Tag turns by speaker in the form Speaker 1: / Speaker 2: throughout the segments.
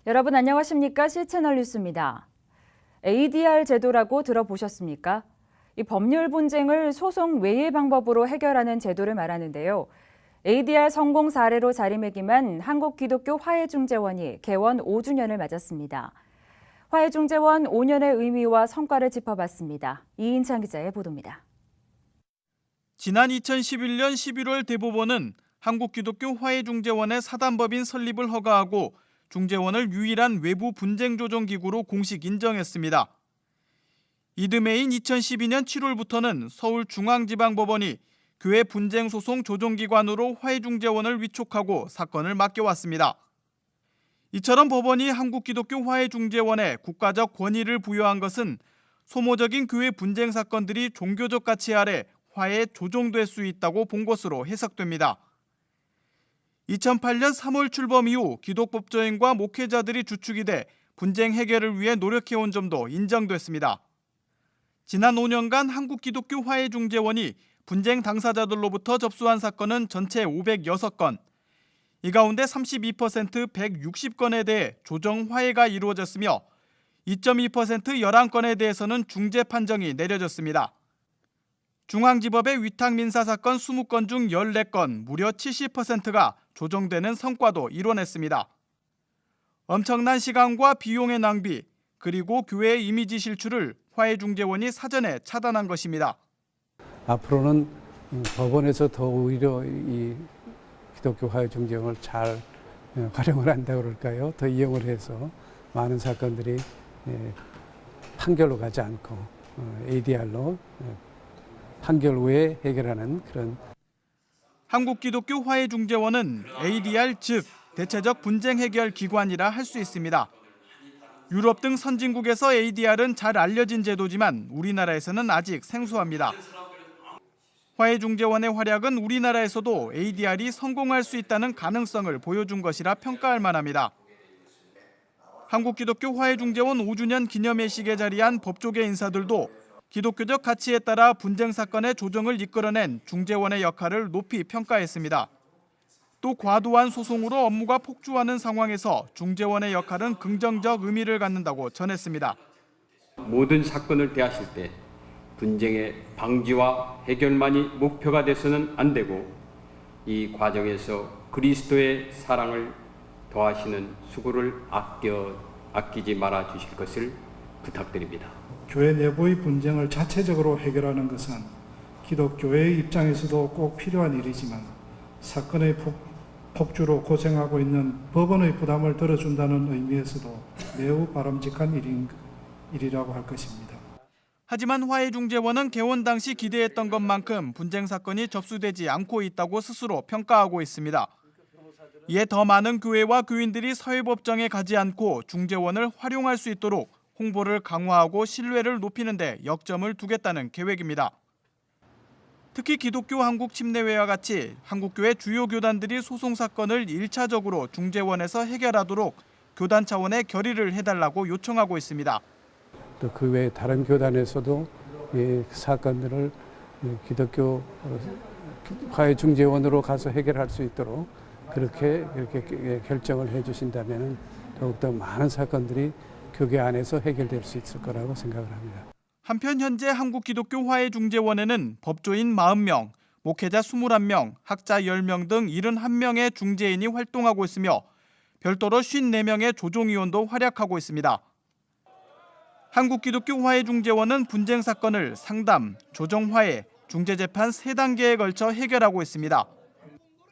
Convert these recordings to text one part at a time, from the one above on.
Speaker 1: 여러분 안녕하십니까? C채널 뉴스입니다. ADR 제도라고 들어보셨습니까? 이 법률 분쟁을 소송 외의 방법으로 해결하는 제도를 말하는데요. ADR 성공 사례로 자리매김한 한국기독교 화해중재원이 개원 5주년을 맞았습니다. 화해중재원 5년의 의미와 성과를 짚어봤습니다. 이인창 기자의 보도입니다.
Speaker 2: 지난 2011년 11월 대법원은 한국기독교 화해중재원의 사단법인 설립을 허가하고 중재원을 유일한 외부 분쟁조정기구로 공식 인정했습니다. 이듬해인 2012년 7월부터는 서울중앙지방법원이 교회 분쟁소송 조정기관으로 화해중재원을 위촉하고 사건을 맡겨왔습니다. 이처럼 법원이 한국기독교 화해중재원에 국가적 권위를 부여한 것은 소모적인 교회 분쟁 사건들이 종교적 가치 아래 화해에 조정될 수 있다고 본 것으로 해석됩니다. 2008년 3월 출범 이후 기독법조인과 목회자들이 주축이 돼 분쟁 해결을 위해 노력해온 점도 인정됐습니다. 지난 5년간 한국기독교 화해중재원이 분쟁 당사자들로부터 접수한 사건은 전체 506건, 이 가운데 32% 160건에 대해 조정 화해가 이루어졌으며 2.2% 11건에 대해서는 중재 판정이 내려졌습니다. 중앙지법의 위탁 민사 사건 20건 중 14건, 무려 70%가 조정되는 성과도 이뤄냈습니다. 엄청난 시간과 비용의 낭비, 그리고 교회의 이미지 실추를 화해중재원이 사전에 차단한 것입니다.
Speaker 3: 앞으로는 법원에서 더 오히려 이 기독교 화해중재원을 잘 활용을 한다고 그럴까요? 더 이용을 해서 많은 사건들이 판결로 가지 않고 ADR로 판결 후에 해결하는 그런.
Speaker 2: 한국기독교 화해중재원은 ADR 즉 대체적 분쟁 해결 기관이라 할 수 있습니다. 유럽 등 선진국에서 ADR은 잘 알려진 제도지만 우리나라에서는 아직 생소합니다. 화해중재원의 활약은 우리나라에서도 ADR이 성공할 수 있다는 가능성을 보여준 것이라 평가할 만합니다. 한국기독교 화해중재원 5주년 기념회식에 자리한 법조계 인사들도 기독교적 가치에 따라 분쟁 사건의 조정을 이끌어낸 중재원의 역할을 높이 평가했습니다. 또 과도한 소송으로 업무가 폭주하는 상황에서 중재원의 역할은 긍정적 의미를 갖는다고 전했습니다.
Speaker 4: 모든 사건을 대하실 때 분쟁의 방지와 해결만이 목표가 돼서는 안 되고 이 과정에서 그리스도의 사랑을 더하시는 수고를 아끼지 말아 주실 것을 부탁드립니다.
Speaker 5: 교회 내부의 분쟁을 자체적으로 해결하는 것은 기독교회의 입장에서도 꼭 필요한 일이지만 사건의 폭주로 고생하고 있는 법원의 부담을 덜어준다는 의미에서도 매우 바람직한 일이라고 할 것입니다.
Speaker 2: 하지만 화해중재원은 개원 당시 기대했던 것만큼 분쟁 사건이 접수되지 않고 있다고 스스로 평가하고 있습니다. 이에 더 많은 교회와 교인들이 사회법정에 가지 않고 중재원을 활용할 수 있도록 홍보를 강화하고 신뢰를 높이는 데 역점을 두겠다는 계획입니다. 특히 기독교 한국침례회와 같이 한국교회 주요 교단들이 소송 사건을 1차적으로 중재원에서 해결하도록 교단 차원의 결의를 해달라고 요청하고 있습니다.
Speaker 3: 또 그 외 다른 교단에서도 이 사건들을 기독교 화해중재원으로 가서 해결할 수 있도록 그렇게 결정을 해주신다면 더욱더 많은 사건들이 교회 안에서 해결될 수 있을 거라고 생각을 합니다.
Speaker 2: 한편 현재 한국기독교 화해중재원에는 법조인 40명, 목회자 21명, 학자 10명 등 71명의 중재인이 활동하고 있으며 별도로 54명의 조정위원도 활약하고 있습니다. 한국기독교 화해중재원은 분쟁 사건을 상담, 조정화해, 중재재판 3단계에 걸쳐 해결하고 있습니다.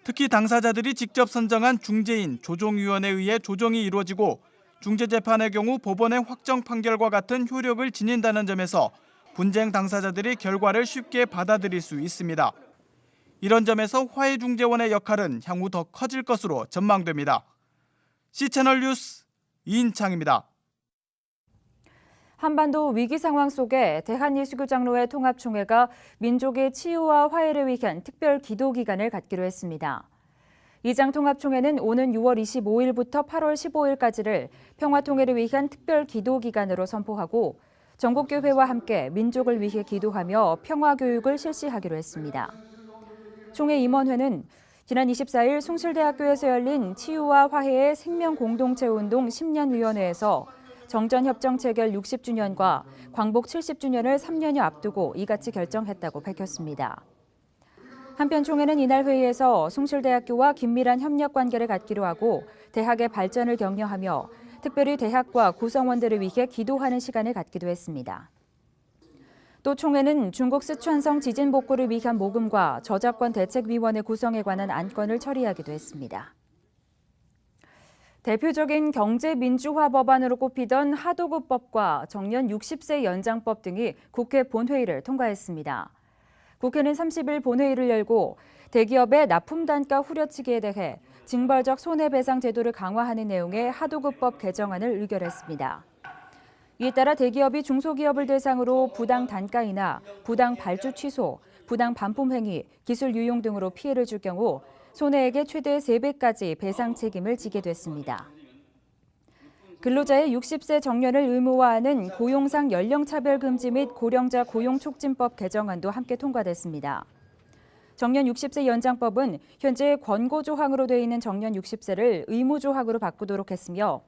Speaker 2: 특히 당사자들이 직접 선정한 중재인, 조정위원에 의해 조정이 이루어지고 중재재판의 경우 법원의 확정 판결과 같은 효력을 지닌다는 점에서 분쟁 당사자들이 결과를 쉽게 받아들일 수 있습니다. 이런 점에서 화해중재원의 역할은 향후 더 커질 것으로 전망됩니다. C채널 뉴스 이인창입니다.
Speaker 1: 한반도 위기 상황 속에 대한예수교 장로회 통합총회가 민족의 치유와 화해를 위한 특별 기도 기간을 갖기로 했습니다. 이장 통합총회는 오는 6월 25일부터 8월 15일까지를 평화통일을 위한 특별 기도 기간으로 선포하고 전국교회와 함께 민족을 위해 기도하며 평화교육을 실시하기로 했습니다. 총회 임원회는 지난 24일 숭실대학교에서 열린 치유와 화해의 생명공동체운동 10년위원회에서 정전협정 체결 60주년과 광복 70주년을 3년여 앞두고 이같이 결정했다고 밝혔습니다. 한편 총회는 이날 회의에서 숭실대학교와 긴밀한 협력 관계를 갖기로 하고 대학의 발전을 격려하며 특별히 대학과 구성원들을 위해 기도하는 시간을 갖기도 했습니다. 또 총회는 중국 쓰촨성 지진 복구를 위한 모금과 저작권 대책위원회 구성에 관한 안건을 처리하기도 했습니다. 대표적인 경제민주화 법안으로 꼽히던 하도급법과 정년 60세 연장법 등이 국회 본회의를 통과했습니다. 국회는 30일 본회의를 열고 대기업의 납품 단가 후려치기에 대해 징벌적 손해배상 제도를 강화하는 내용의 하도급법 개정안을 의결했습니다. 이에 따라 대기업이 중소기업을 대상으로 부당 단가이나 부당 발주 취소, 부당 반품 행위, 기술 유용 등으로 피해를 줄 경우 손해액의 최대 3배까지 배상 책임을 지게 됐습니다. 근로자의 60세 정년을 의무화하는 고용상 연령차별 금지 및 고령자 고용촉진법 개정안도 함께 통과됐습니다. 정년 60세 연장법은 현재 권고조항으로 되어 있는 정년 60세를 의무조항으로 바꾸도록 했으며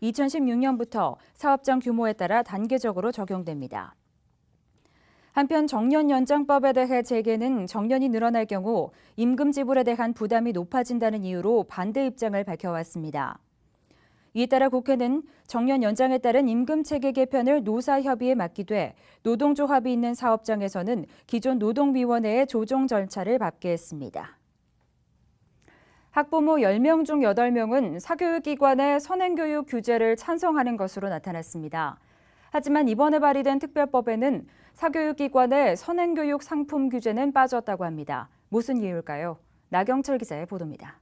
Speaker 1: 2016년부터 사업장 규모에 따라 단계적으로 적용됩니다. 한편 정년 연장법에 대해 재계는 정년이 늘어날 경우 임금 지불에 대한 부담이 높아진다는 이유로 반대 입장을 밝혀왔습니다. 이에 따라 국회는 정년 연장에 따른 임금 체계 개편을 노사협의에 맡기되 노동조합이 있는 사업장에서는 기존 노동위원회의 조정 절차를 밟게 했습니다. 학부모 10명 중 8명은 사교육기관의 선행교육 규제를 찬성하는 것으로 나타났습니다. 하지만 이번에 발의된 특별법에는 사교육기관의 선행교육 상품 규제는 빠졌다고 합니다. 무슨 이유일까요? 나경철 기자의 보도입니다.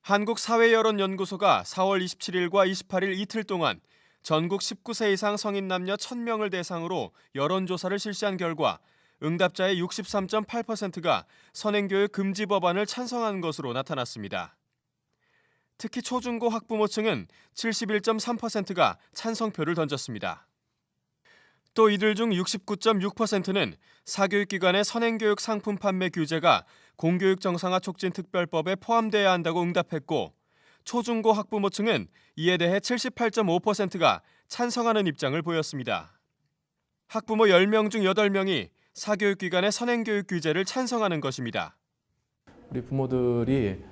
Speaker 6: 한국사회여론연구소가 4월 27일과 28일 이틀 동안 전국 19세 이상 성인 남녀 1,000명을 대상으로 여론조사를 실시한 결과 응답자의 63.8%가 선행교육 금지 법안을 찬성한 것으로 나타났습니다. 특히 초중고 학부모층은 71.3%가 찬성표를 던졌습니다. 또 이들 중 69.6%는 사교육기관의 선행교육 상품 판매 규제가 공교육 정상화 촉진 특별법에 포함돼야 한다고 응답했고 초중고 학부모층은 이에 대해 78.5%가 찬성하는 입장을 보였습니다. 학부모 10명 중 8명이 사교육기관의 선행교육 규제를 찬성하는 것입니다.
Speaker 7: 우리 부모들이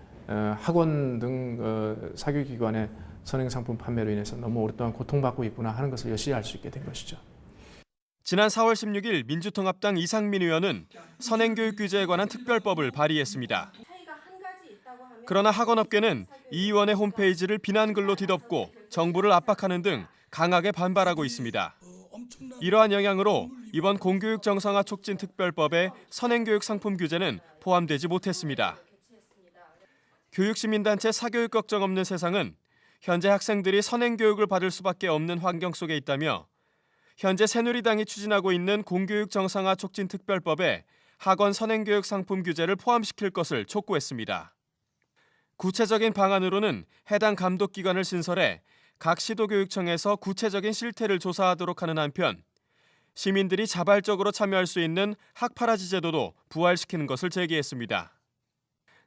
Speaker 7: 학원 등 사교육기관의 선행상품 판매로 인해서 너무 오랫동안 고통받고 있구나 하는 것을 여실히 알 수 있게 된 것이죠.
Speaker 6: 지난 4월 16일 민주통합당 이상민 의원은 선행교육 규제에 관한 특별법을 발의했습니다. 그러나 학원업계는 이 의원의 홈페이지를 비난글로 뒤덮고 정부를 압박하는 등 강하게 반발하고 있습니다. 이러한 영향으로 이번 공교육 정상화 촉진 특별법에 선행교육 상품 규제는 포함되지 못했습니다. 교육시민단체 사교육 걱정 없는 세상은 현재 학생들이 선행교육을 받을 수밖에 없는 환경 속에 있다며 현재 새누리당이 추진하고 있는 공교육 정상화 촉진 특별법에 학원 선행교육 상품 규제를 포함시킬 것을 촉구했습니다. 구체적인 방안으로는 해당 감독기관을 신설해 각 시도교육청에서 구체적인 실태를 조사하도록 하는 한편 시민들이 자발적으로 참여할 수 있는 학파라지 제도도 부활시키는 것을 제기했습니다.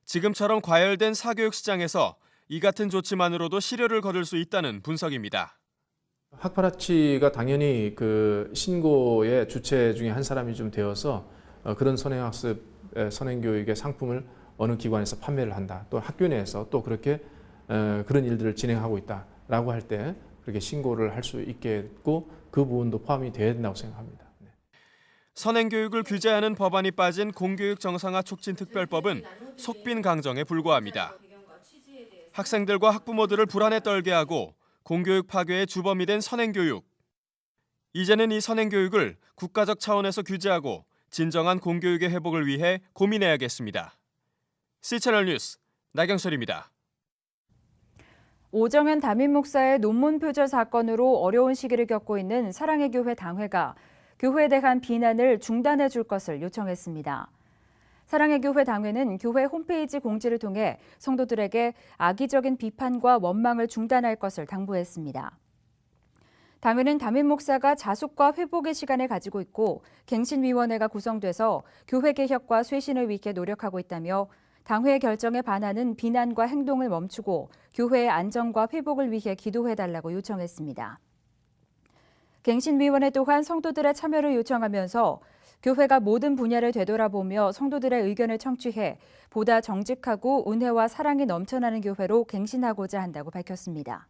Speaker 6: 지금처럼 과열된 사교육 시장에서 이 같은 조치만으로도 실효를 거둘 수 있다는 분석입니다.
Speaker 7: 학파라치가 당연히 그 신고의 주체 중에 한 사람이 좀 되어서 그런 선행학습, 선행교육의 상품을 어느 기관에서 판매를 한다. 또 학교 내에서 또 그렇게 그런 일들을 진행하고 있다라고 할 때 그렇게 신고를 할 수 있겠고 그 부분도 포함이 돼야 된다고 생각합니다.
Speaker 6: 선행교육을 규제하는 법안이 빠진 공교육 정상화 촉진 특별법은 속빈 강정에 불과합니다. 학생들과 학부모들을 불안에 떨게 하고 공교육 파괴의 주범이 된 선행교육. 이제는 이 선행교육을 국가적 차원에서 규제하고 진정한 공교육의 회복을 위해 고민해야겠습니다. C채널 뉴스 나경철입니다.
Speaker 1: 오정현 담임 목사의 논문 표절 사건으로 어려운 시기를 겪고 있는 사랑의 교회 당회가 교회에 대한 비난을 중단해 줄 것을 요청했습니다. 사랑의 교회 당회는 교회 홈페이지 공지를 통해 성도들에게 악의적인 비판과 원망을 중단할 것을 당부했습니다. 당회는 담임 목사가 자숙과 회복의 시간을 가지고 있고 갱신위원회가 구성돼서 교회 개혁과 쇄신을 위해 노력하고 있다며 당회 결정에 반하는 비난과 행동을 멈추고 교회의 안정과 회복을 위해 기도해달라고 요청했습니다. 갱신위원회 또한 성도들의 참여를 요청하면서 교회가 모든 분야를 되돌아보며 성도들의 의견을 청취해 보다 정직하고 은혜와 사랑이 넘쳐나는 교회로 갱신하고자 한다고 밝혔습니다.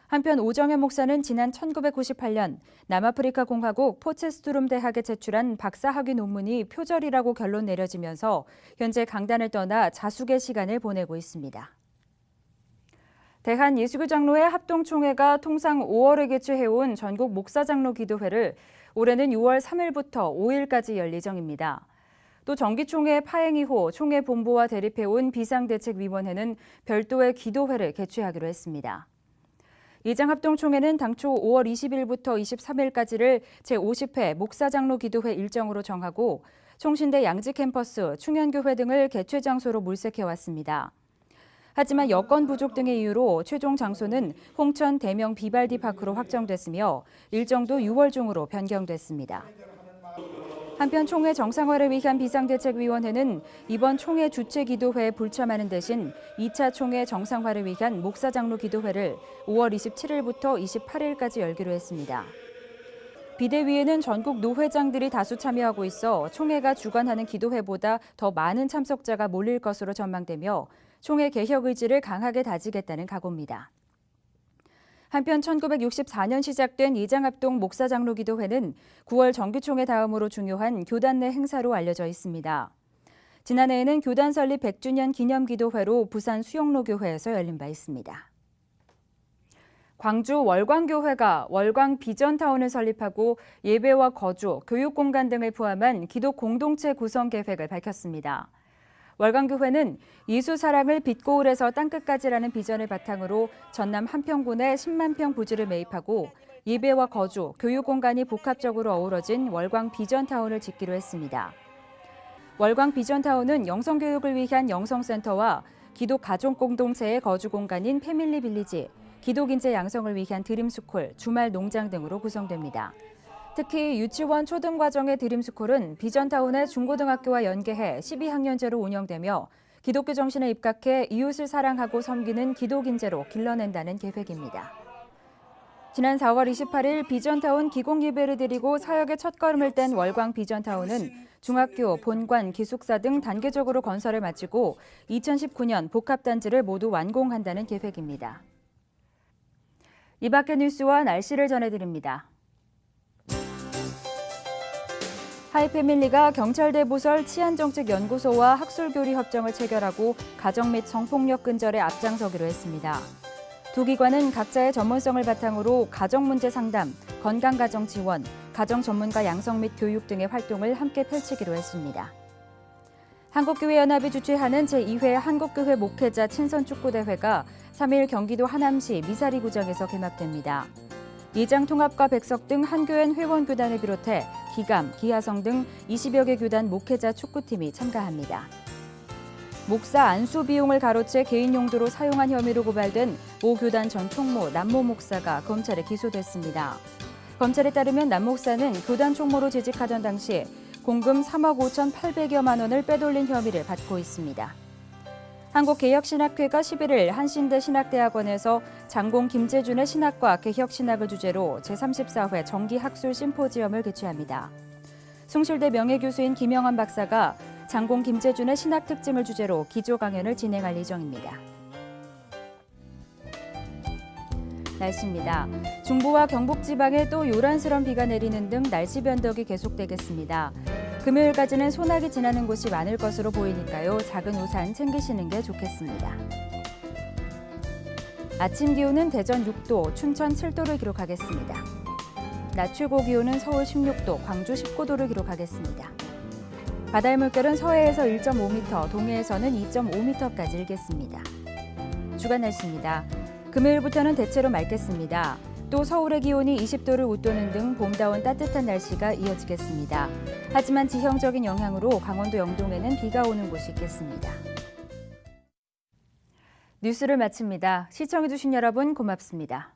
Speaker 1: 한편 오정현 목사는 지난 1998년 남아프리카 공화국 포체스투름 대학에 제출한 박사학위 논문이 표절이라고 결론 내려지면서 현재 강단을 떠나 자숙의 시간을 보내고 있습니다. 대한예수교장로회 합동총회가 통상 5월에 개최해온 전국 목사장로 기도회를 올해는 6월 3일부터 5일까지 열 예정입니다. 또 정기총회 파행 이후 총회 본부와 대립해온 비상대책위원회는 별도의 기도회를 개최하기로 했습니다. 이장합동총회는 당초 5월 20일부터 23일까지를 제50회 목사장로 기도회 일정으로 정하고 총신대 양지캠퍼스, 충현교회 등을 개최 장소로 물색해왔습니다. 하지만 여건 부족 등의 이유로 최종 장소는 홍천 대명 비발디 파크로 확정됐으며 일정도 6월 중으로 변경됐습니다. 한편 총회 정상화를 위한 비상대책위원회는 이번 총회 주최 기도회에 불참하는 대신 2차 총회 정상화를 위한 목사장로 기도회를 5월 27일부터 28일까지 열기로 했습니다. 비대위에는 전국 노회장들이 다수 참여하고 있어 총회가 주관하는 기도회보다 더 많은 참석자가 몰릴 것으로 전망되며 총회 개혁 의지를 강하게 다지겠다는 각오입니다. 한편 1964년 시작된 이장합동 목사장로 기도회는 9월 정기총회 다음으로 중요한 교단 내 행사로 알려져 있습니다. 지난해에는 교단 설립 100주년 기념기도회로 부산 수영로교회에서 열린 바 있습니다. 광주 월광교회가 월광 비전타운을 설립하고 예배와 거주, 교육공간 등을 포함한 기독 공동체 구성 계획을 밝혔습니다. 월광교회는 예수사랑을 빛고울에서 땅끝까지라는 비전을 바탕으로 전남 한평군에 10만 평 부지를 매입하고 예배와 거주, 교육공간이 복합적으로 어우러진 월광 비전타운을 짓기로 했습니다. 월광 비전타운은 영성교육을 위한 영성센터와 기독 가족공동체의 거주공간인 패밀리 빌리지, 기독인재 양성을 위한 드림스쿨, 주말 농장 등으로 구성됩니다. 특히 유치원 초등과정의 드림스쿨은 비전타운의 중고등학교와 연계해 12학년제로 운영되며 기독교 정신에 입각해 이웃을 사랑하고 섬기는 기독인재로 길러낸다는 계획입니다. 지난 4월 28일 비전타운 기공예배를 드리고 사역의 첫걸음을 뗀 월광 비전타운은 중학교, 본관, 기숙사 등 단계적으로 건설을 마치고 2019년 복합단지를 모두 완공한다는 계획입니다. 이 밖의 뉴스와 날씨를 전해드립니다. 하이패밀리가 경찰대 부설 치안정책연구소와 학술교류 협정을 체결하고 가정 및 성폭력 근절에 앞장서기로 했습니다. 두 기관은 각자의 전문성을 바탕으로 가정문제 상담, 건강가정 지원, 가정 전문가 양성 및 교육 등의 활동을 함께 펼치기로 했습니다. 한국교회연합이 주최하는 제2회 한국교회 목회자 친선축구대회가 3일 경기도 하남시 미사리구장에서 개막됩니다. 이장통합과 백석 등 한교연 회원교단을 비롯해 기감, 기하성 등 20여 개 교단 목회자 축구팀이 참가합니다. 목사 안수 비용을 가로채 개인 용도로 사용한 혐의로 고발된 모 교단 전 총무 남모 목사가 검찰에 기소됐습니다. 검찰에 따르면 남 목사는 교단 총무로 재직하던 당시 공금 3억 5,800여만 원을 빼돌린 혐의를 받고 있습니다. 한국개혁신학회가 11일 한신대 신학대학원에서 장공 김재준의 신학과 개혁신학을 주제로 제34회 정기학술 심포지엄을 개최합니다. 숭실대 명예교수인 김영환 박사가 장공 김재준의 신학 특징을 주제로 기조 강연을 진행할 예정입니다. 날씨입니다. 중부와 경북 지방에 또 요란스런 비가 내리는 등 날씨 변덕이 계속되겠습니다. 금요일까지는 소나기 지나는 곳이 많을 것으로 보이니까요. 작은 우산 챙기시는 게 좋겠습니다. 아침 기온은 대전 6도, 춘천 7도를 기록하겠습니다. 낮 최고 기온은 서울 16도, 광주 19도를 기록하겠습니다. 바다의 물결은 서해에서 1.5m, 동해에서는 2.5m까지 일겠습니다. 주간 날씨입니다. 금요일부터는 대체로 맑겠습니다. 또 서울의 기온이 20도를 웃도는 등 봄다운 따뜻한 날씨가 이어지겠습니다. 하지만 지형적인 영향으로 강원도 영동에는 비가 오는 곳이 있겠습니다. 뉴스를 마칩니다. 시청해주신 여러분 고맙습니다.